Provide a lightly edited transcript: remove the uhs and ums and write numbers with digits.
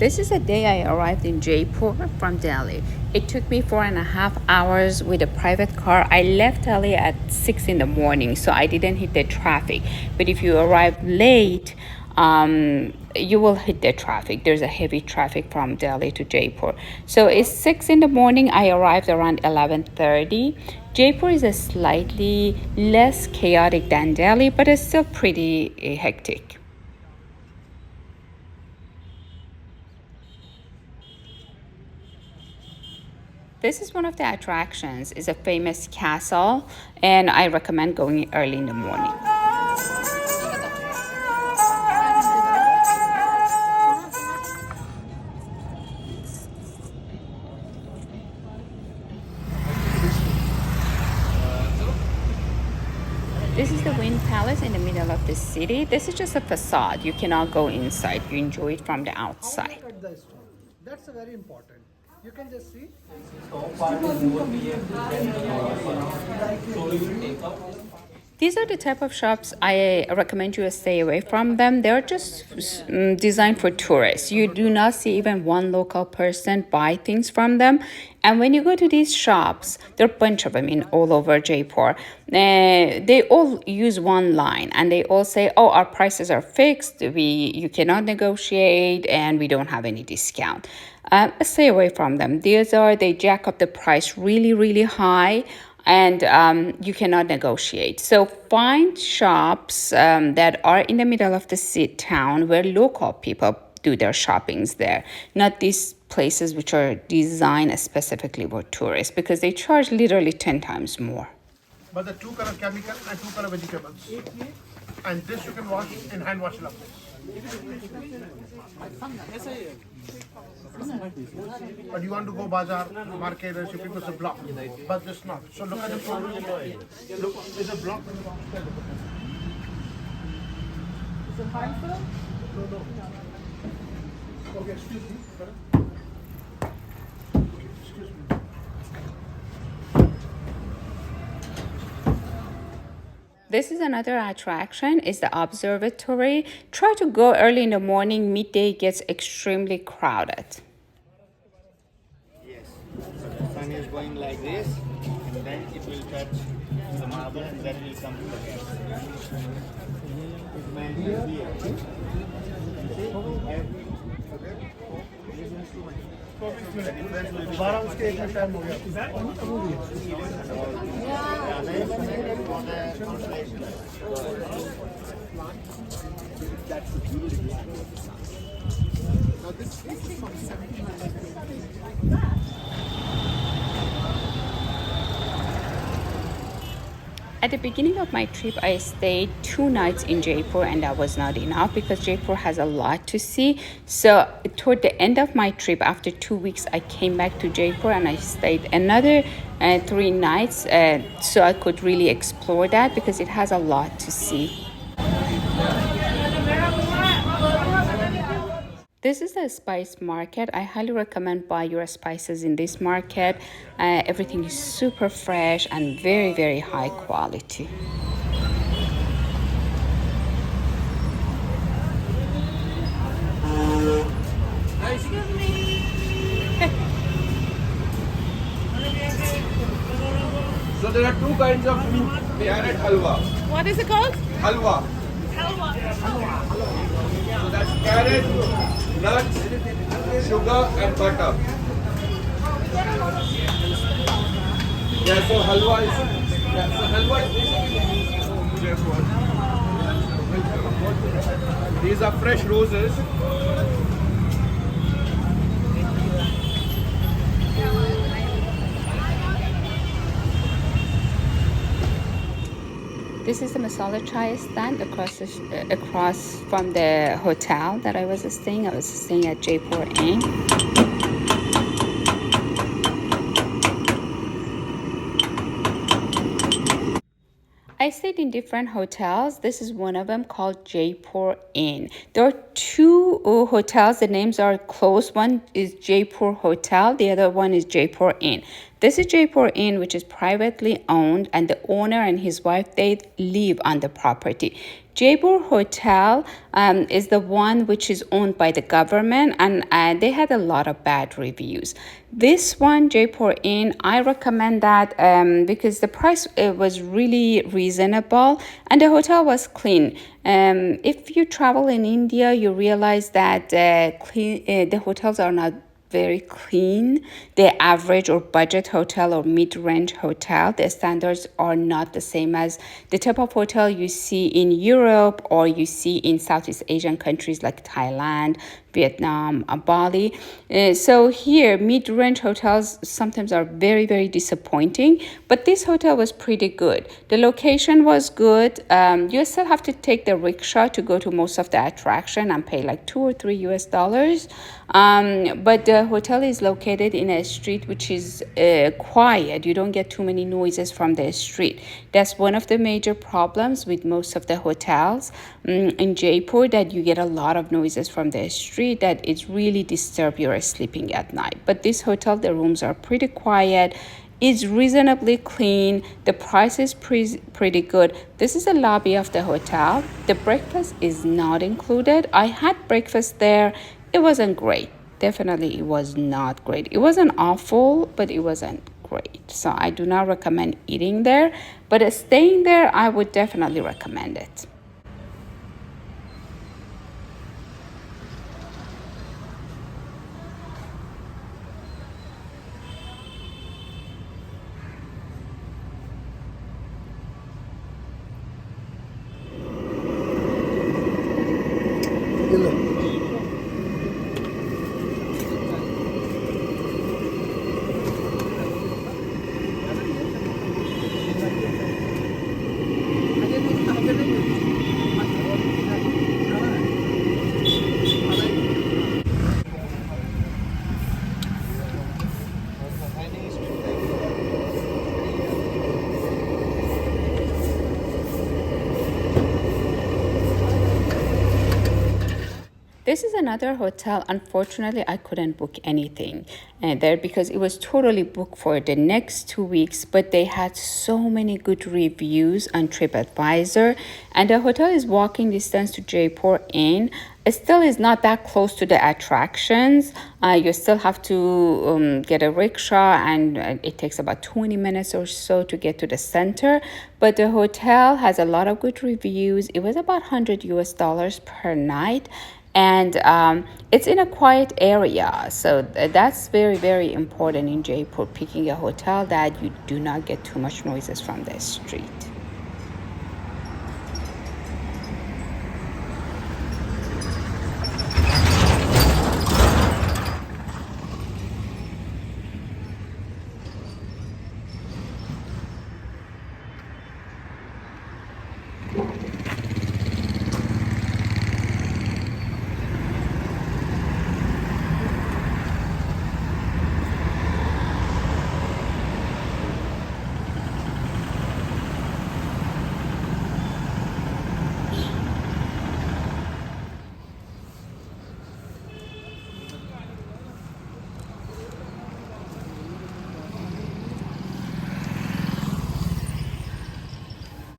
This is the day I arrived in Jaipur from Delhi. It took me 4.5 hours with a private car. I left Delhi at 6 in the morning, so I didn't hit the traffic. But if you arrive late, you will hit the traffic. There's a heavy traffic from Delhi to Jaipur. So it's 6 in the morning. I arrived around 11:30. Jaipur is a slightly less chaotic than Delhi, but it's still pretty hectic. This is one of the attractions. It's a famous castle, and I recommend going early in the morning. This is the Wind Palace in the middle of the city. This is just a facade. You cannot go inside. You enjoy it from the outside. At the store. That's a very important. You can just see. These are the type of shops I recommend you stay away from them. They're just designed for tourists. You do not see even one local person buy things from them. And when you go to these shops, there are a bunch of them in all over Jaipur. They all use one line and they all say, "Oh, our prices are fixed. You cannot negotiate, and we don't have any discount." Stay away from them. They jack up the price really, really high, and you cannot negotiate. So find shops that are in the middle of the town where local people do their shoppings there, not these places which are designed specifically for tourists, because they charge literally 10 times more. But the two color chemical and two color vegetables. And this you can wash in hand wash like this. But you want to go bazaar, market, and people say block. But this not. So look at the front. Look, it's a block. Is it harmful? No. Okay, excuse me. Excuse me. This is another attraction, is the observatory. Try to go early in the morning. Midday gets extremely crowded. Yes. So the sun is going like this, and then it will touch the marble, and then it will come to the gas. It might be here. At the beginning of my trip, I stayed 2 nights in Jaipur, and that was not enough because Jaipur has a lot to see. So toward the end of my trip, after 2 weeks, I came back to Jaipur and I stayed another 3 nights so I could really explore that because it has a lot to see. This is the spice market. I highly recommend buy your spices in this market. Everything is super fresh and very, very high quality. Excuse me. So there are two kinds of fruit, carrot halwa. What is it called? Halwa. Halwa. So that's carrot, nuts, sugar and butter. Yeah, so halwa is basically these are fresh roses. This is the masala chai stand across from the hotel that I was staying. I was staying at Jaipur Inn. I stayed in different hotels. This is one of them called Jaipur Inn. There are two hotels. The names are close. One is Jaipur Hotel. The other one is Jaipur Inn. This is Jaipur Inn, which is privately owned, and the owner and his wife, they live on the property. Jaipur Hotel is the one which is owned by the government, and they had a lot of bad reviews. This one, Jaipur Inn, I recommend that because the price was really reasonable and the hotel was clean. If you travel in India, you realize that the hotels are not very clean. The average or budget hotel or mid-range hotel, the standards are not the same as the type of hotel you see in Europe or you see in Southeast Asian countries like Thailand, Vietnam, Bali. So here, mid-range hotels sometimes are very, very disappointing, but this hotel was pretty good. The location was good. You still have to take the rickshaw to go to most of the attraction and pay like $2 or $3 US. But the hotel is located in a street which is quiet. You don't get too many noises from the street. That's one of the major problems with most of the hotels in Jaipur, that you get a lot of noises from the street that it really disturb your sleeping at night. But this hotel, the rooms are pretty quiet. It's reasonably clean. The price is pretty good. This is the lobby of the hotel. The breakfast is not included. I had breakfast there. It wasn't great. Definitely, it was not great. It wasn't awful, but it wasn't great. So I do not recommend eating there. But staying there, I would definitely recommend it. This is another hotel. Unfortunately, I couldn't book anything there because it was totally booked for the next 2 weeks, but they had so many good reviews on TripAdvisor, and the hotel is walking distance to Jaipur Inn. It still is not that close to the attractions. You still have to get a rickshaw, and it takes about 20 minutes or so to get to the center. But the hotel has a lot of good reviews. It was about $100 US per night, and it's in a quiet area. So that's very, very important in Jaipur, picking a hotel that you do not get too much noises from the street.